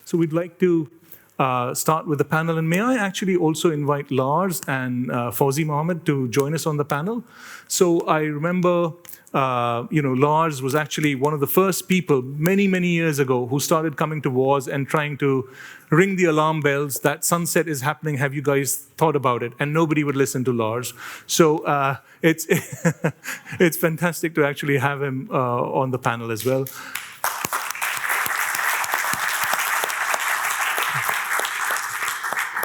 So we'd like to start with the panel. And may I actually also invite Lars and Fawzy Mohammed to join us on the panel? So I remember, Lars was actually one of the first people many, many years ago who started coming to wars and trying to ring the alarm bells that sunset is happening. Have you guys thought about it? And nobody would listen to Lars. So it's it's fantastic to actually have him on the panel as well.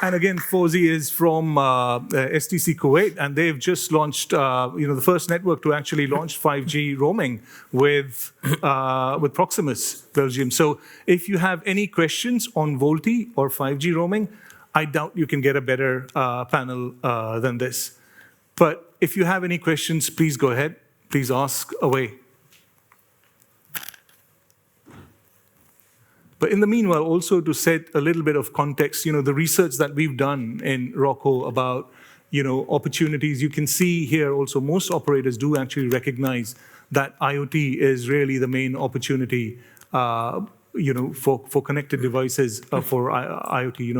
And again, Fawzy is from STC Kuwait, and they've just launched, the first network to actually launch 5G roaming with Proximus Belgium. So if you have any questions on VoLTE or 5G roaming, I doubt you can get a better panel than this. But if you have any questions, please go ahead. Please ask away. But in the meanwhile, also to set a little bit of context, the research that we've done in ROCCO about, opportunities, you can see here also most operators do actually recognize that IoT is really the main opportunity, for connected devices for IoT.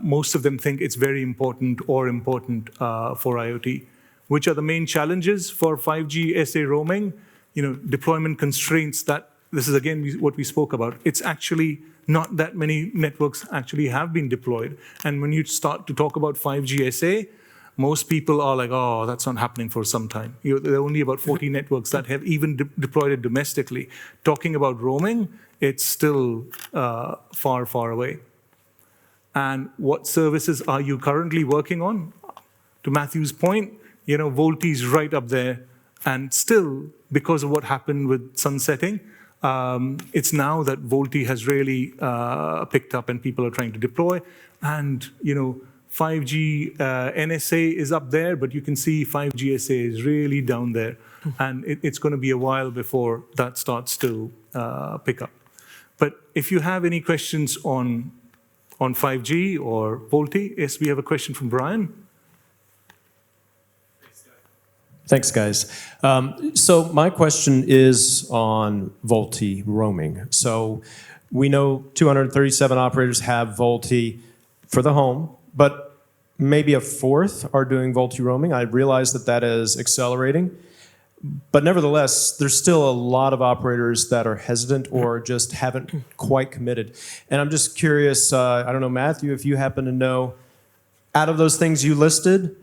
Most of them think it's very important or important for IoT. Which are the main challenges for 5G SA roaming? Deployment constraints that. This is, again, what we spoke about. It's actually not that many networks actually have been deployed. And when you start to talk about 5G SA, most people are like, oh, that's not happening for some time. There are only about 40 networks that have even deployed it domestically. Talking about roaming, it's still far, far away. And what services are you currently working on? To Matthew's point, VoLTE is right up there. And still, because of what happened with sunsetting, it's now that VoLTE has really picked up and people are trying to deploy. And, 5G NSA is up there, but you can see 5G SA is really down there. And it's going to be a while before that starts to pick up. But if you have any questions on 5G or VoLTE, yes, we have a question from Brian. Thanks, guys. So my question is on VoLTE roaming. So we know 237 operators have VoLTE for the home, but maybe a fourth are doing VoLTE roaming. I realize that is accelerating. But nevertheless, there's still a lot of operators that are hesitant or just haven't quite committed. And I'm just curious, I don't know, Matthew, if you happen to know, out of those things you listed,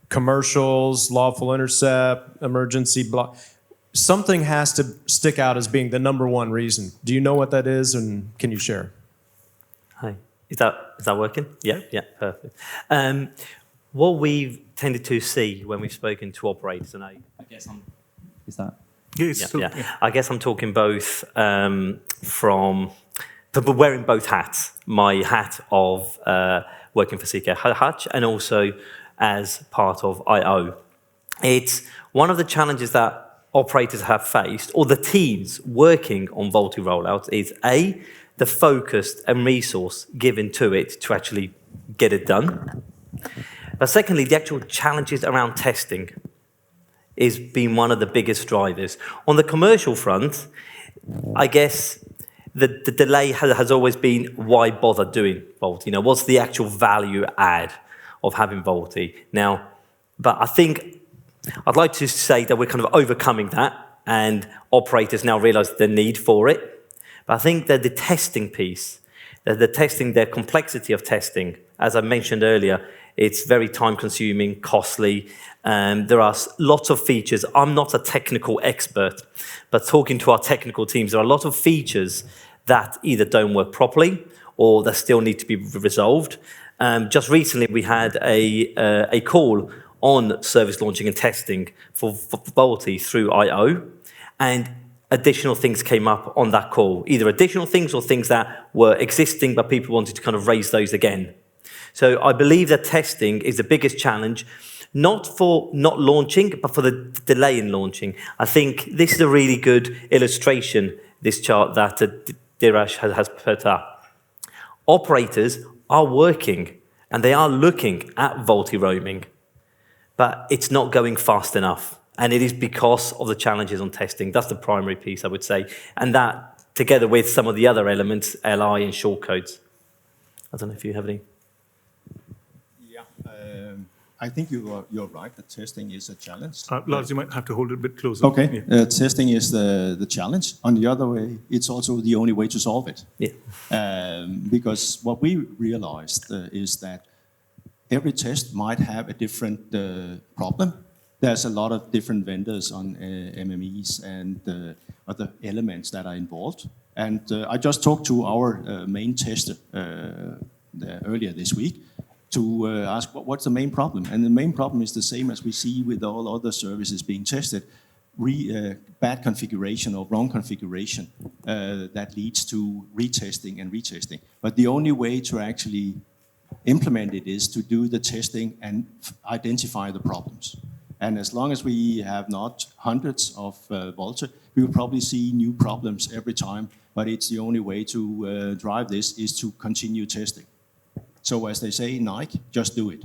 commercials, lawful intercept, emergency block, something has to stick out as being the number one reason. Do you know what that is, and can you share? Hi, is that working? Yeah, perfect. What we've tended to see when we've spoken to operators, and I guess is that? Yes. Yeah. I guess I'm talking both but wearing both hats. My hat of working for CK Hutch and also as part of IO. It's one of the challenges that operators have faced, or the teams working on VoLTE rollouts, is A, the focus and resource given to it to actually get it done. But secondly, the actual challenges around testing is being one of the biggest drivers. On the commercial front, I guess the delay has always been, why bother doing VoLTE? What's the actual value add of having VoLTE now? But I think I'd like to say that we're kind of overcoming that, and operators now realize the need for it. But I think that the testing piece, the complexity of testing, as I mentioned earlier, it's very time-consuming, costly. There are lots of features. I'm not a technical expert, but talking to our technical teams, there are a lot of features that either don't work properly or that still need to be resolved. Just recently, we had a call on service launching and testing for VoLTE through IO, and additional things came up on that call, either additional things or things that were existing, but people wanted to kind of raise those again. So I believe that testing is the biggest challenge, not for not launching, but for the delay in launching. I think this is a really good illustration, this chart that Dheeraj has put up. Operators are working and they are looking at VoLTE roaming, but it's not going fast enough. And it is because of the challenges on testing. That's the primary piece, I would say. And that together with some of the other elements, LI and short codes. I don't know if you have any. Yeah, I think you're right that testing is a challenge. Lars, you might have to hold it a bit closer. Okay, Yeah. testing is the challenge. On the other way, it's also the only way to solve it. Yeah. Because what we realized is that every test might have a different problem. There's a lot of different vendors on MMEs and other elements that are involved. And I just talked to our main tester earlier this week to ask what's the main problem. And the main problem is the same as we see with all other services being tested. Bad configuration or wrong configuration that leads to retesting and retesting. But the only way to actually implement it is to do the testing and identify the problems. And as long as we have not hundreds of Volta, we will probably see new problems every time. But it's the only way to drive this is to continue testing. So as they say, Nike, just do it.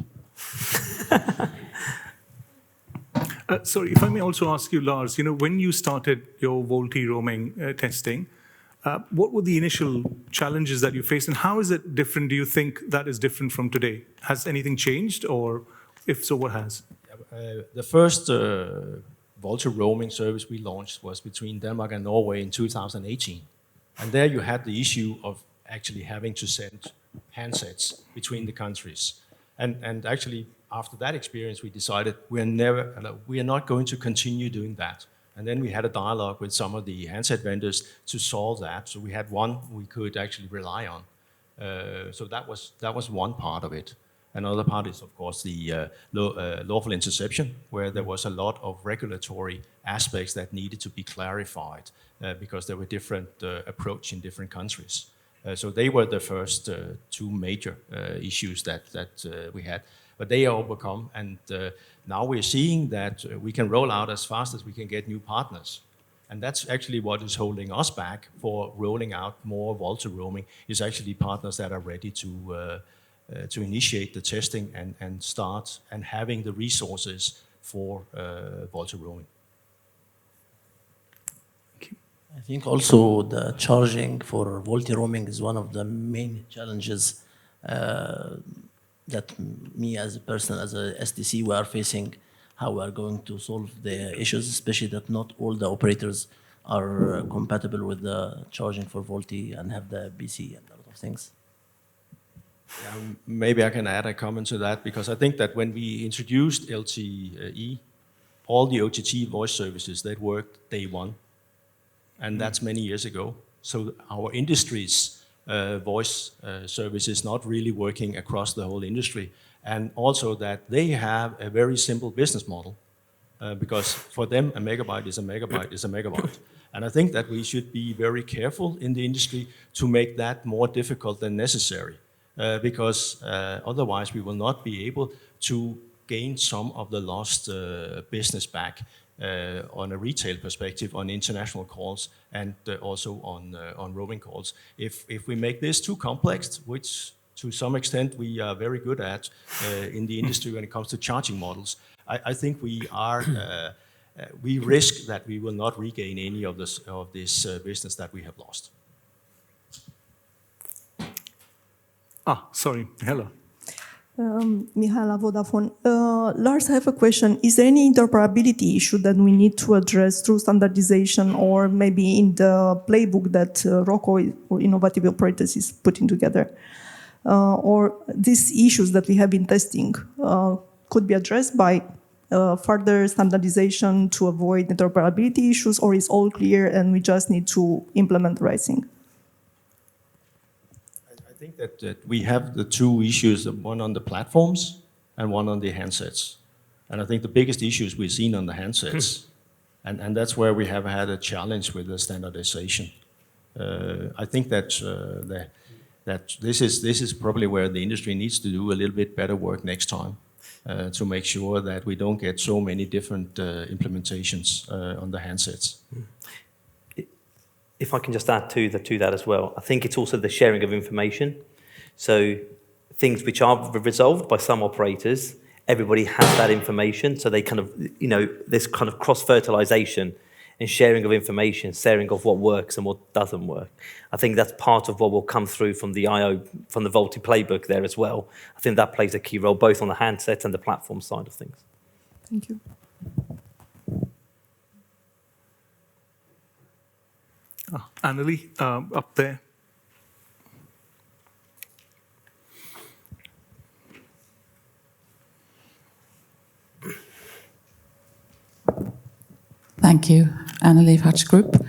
Sorry, if I may also ask you, Lars, when you started your VoLTE roaming testing, what were the initial challenges that you faced, and how is it different? Do you think that is different from today? Has anything changed, or if so, what has? The first VoLTE roaming service we launched was between Denmark and Norway in 2018. And there you had the issue of actually having to send handsets between the countries. And actually, after that experience, we decided we are not going to continue doing that. And then we had a dialogue with some of the handset vendors to solve that. So we had one we could actually rely on. So that was one part of it. Another part is, of course, the lawful interception, where there was a lot of regulatory aspects that needed to be clarified because there were different approach in different countries. So they were the first two major issues that we had. But they are overcome, and now we're seeing that we can roll out as fast as we can get new partners. And that's actually what is holding us back for rolling out more VoLTE roaming, is actually partners that are ready to initiate the testing and start and having the resources for VoLTE roaming. I think also the charging for VoLTE roaming is one of the main challenges that me as a person, as a STC, we are facing, how we are going to solve the issues, especially that not all the operators are compatible with the charging for VoLTE and have the BC and a lot of things. Maybe I can add a comment to that, because I think that when we introduced LTE, all the OTT voice services, that worked day one. And that's many years ago. So our industry's voice service is not really working across the whole industry. And also that they have a very simple business model, because for them, a megabyte is a megabyte is a megabyte. And I think that we should be very careful in the industry to make that more difficult than necessary, because otherwise we will not be able to gain some of the lost business back on a retail perspective, on international calls, and also on roaming calls. If we make this too complex, which to some extent we are very good at in the industry when it comes to charging models, I think we risk that we will not regain any of this business that we have lost. Sorry, Hela. Mihaela, Vodafone. Lars, I have a question. Is there any interoperability issue that we need to address through standardization, or maybe in the playbook that ROCCO or Innovative Operators is putting together? Or these issues that we have been testing could be addressed by further standardization to avoid interoperability issues, or is all clear and we just need to implement the right thing? I think that we have the two issues, one on the platforms and one on the handsets. And I think the biggest issues we've seen on the handsets, and that's where we have had a challenge with the standardization. I think that this is probably where the industry needs to do a little bit better work next time to make sure that we don't get so many different implementations on the handsets. If I can just add to that as well, I think it's also the sharing of information. So things which are resolved by some operators, everybody has that information, so they kind of, there's kind of cross-fertilization and sharing of information, sharing of what works and what doesn't work. I think that's part of what will come through from the IO, from the Volti playbook there as well. I think that plays a key role both on the handset and the platform side of things. Thank you. Annalie, up there. Thank you, Annalie Hatch Group.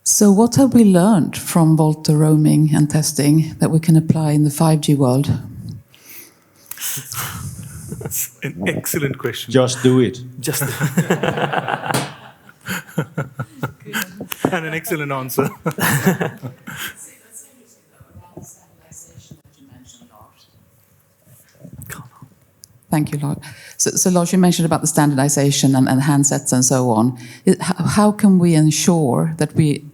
So what have we learned from Volta roaming and testing that we can apply in the 5G world? That's an excellent question. Just do it. Just And an excellent answer. Thank you, Lars. So Lars, you mentioned about the standardization and handsets and so on. How can we ensure that we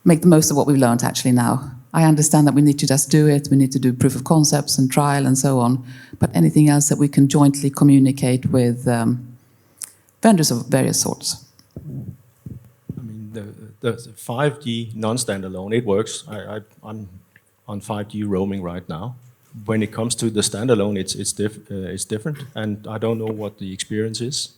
make the most of what we've learned actually now? I understand that we need to just do it, we need to do proof of concepts and trial and so on, but anything else that we can jointly communicate with vendors of various sorts? I mean, the 5G non-standalone, it works. I'm on 5G roaming right now. When it comes to the standalone, it's different, and I don't know what the experience is.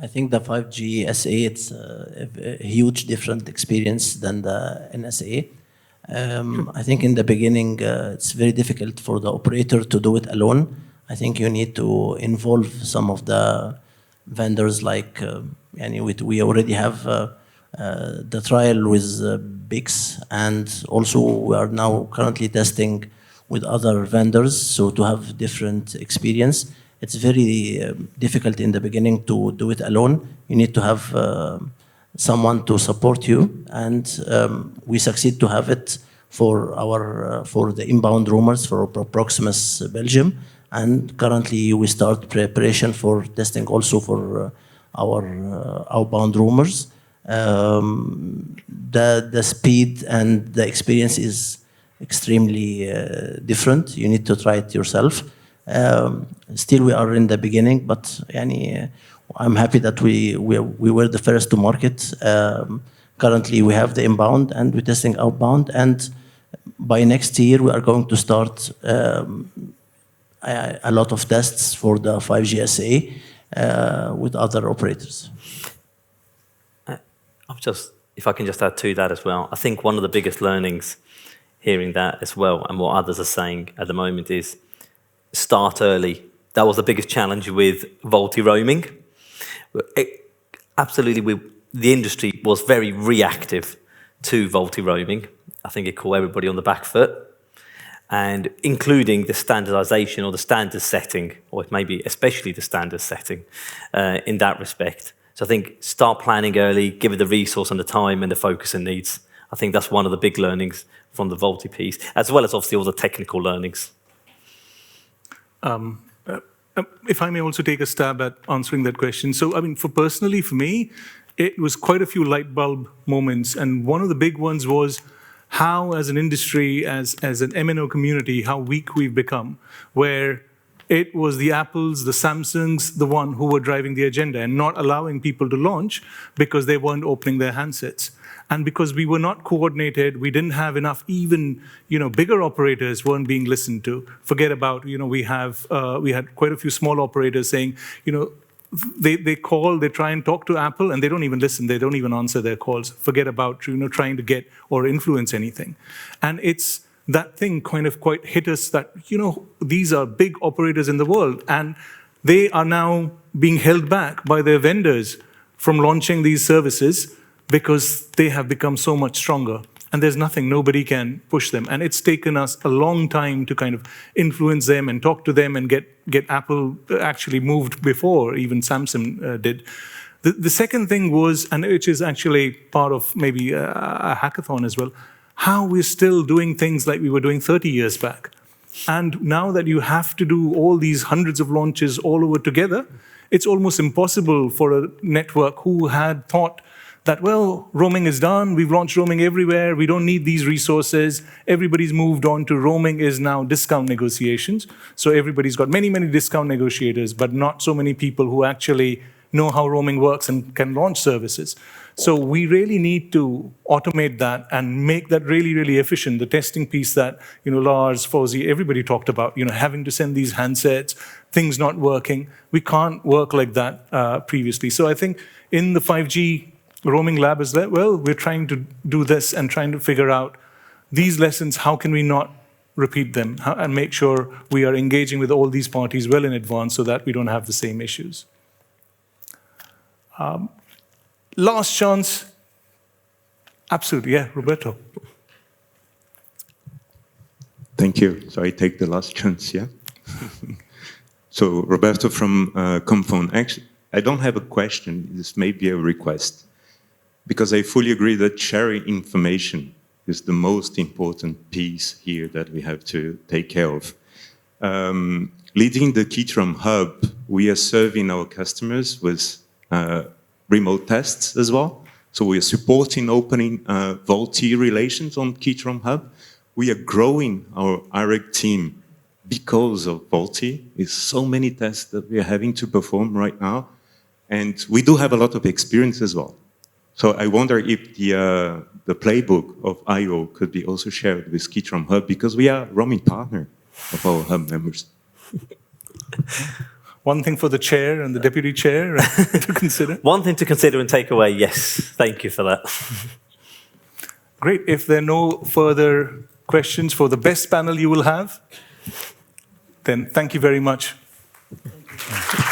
I think the 5G SA, it's a huge different experience than the NSA. I think in the beginning, it's very difficult for the operator to do it alone. I think you need to involve some of the vendors like, we already have the trial with BICS, and also we are now currently testing with other vendors, so to have different experience. It's very difficult in the beginning to do it alone. You need to have someone to support you, and we succeed to have it for for the inbound roamers for Proximus Belgium, and currently we start preparation for testing also for our outbound roamers. The speed and the experience is extremely different. You need to try it yourself. Still, we are in the beginning, but I'm happy that we were the first to market. Currently, we have the inbound and we're testing outbound, and by next year, we are going to start a lot of tests for the 5G SA with other operators. If I can just add to that as well, I think one of the biggest learnings hearing that as well, and what others are saying at the moment, is start early. That was the biggest challenge with Volti roaming. The industry was very reactive to Volti roaming. I think it caught everybody on the back foot, and including the standardization or the standard setting, or maybe especially the standard setting in that respect. So I think start planning early, give it the resource and the time and the focus it needs. I think that's one of the big learnings from the Volti piece, as well as obviously all the technical learnings. If I may also take a stab at answering that question. So, I mean, personally, for me, it was quite a few light bulb moments. And one of the big ones was how, as an industry, as an MNO community, how weak we've become, where it was the Apples, the Samsungs, the one who were driving the agenda and not allowing people to launch because they weren't opening their handsets. And because we were not coordinated, we didn't have enough, even, bigger operators weren't being listened to. Forget about, we had quite a few small operators saying, they call, they try and talk to Apple, and they don't even listen. They don't even answer their calls. Forget about, trying to get or influence anything. And it's that thing kind of quite hit us that, these are big operators in the world, and they are now being held back by their vendors from launching these services because they have become so much stronger. And there's nobody can push them. And it's taken us a long time to kind of influence them and talk to them and get Apple actually moved before even Samsung did. The second thing was, and which is actually part of maybe a hackathon as well, how we're still doing things like we were doing 30 years back. And now that you have to do all these hundreds of launches all over together, it's almost impossible for a network who had thought that, well, roaming is done, we've launched roaming everywhere, we don't need these resources, everybody's moved on to roaming is now discount negotiations. So everybody's got many, many discount negotiators, but not so many people who actually know how roaming works and can launch services. So we really need to automate that and make that really, really efficient. The testing piece that, Lars, Fawzy, everybody talked about, having to send these handsets, things not working. We can't work like that previously. So I think in the 5G roaming lab is that, well, we're trying to do this and trying to figure out these lessons, how can we not repeat them and make sure we are engaging with all these parties well in advance so that we don't have the same issues. Last chance. Absolutely, yeah, Roberto. Thank you. So I take the last chance, yeah? So Roberto from Comphone. Actually, I don't have a question. This may be a request. Because I fully agree that sharing information is the most important piece here that we have to take care of. Leading the Kitron Hub, we are serving our customers with remote tests as well. So we are supporting opening VoLTE relations on Kitron Hub. We are growing our IREG team because of VoLTE. It's so many tests that we are having to perform right now. And we do have a lot of experience as well. So I wonder if the playbook of I/O could be also shared with Kitron Hub, because we are a roaming partner of our hub members. One thing for the chair and the deputy chair to consider. One thing to consider and take away, yes. Thank you for that. Great. If there are no further questions for the best panel you will have, then thank you very much. Thank you.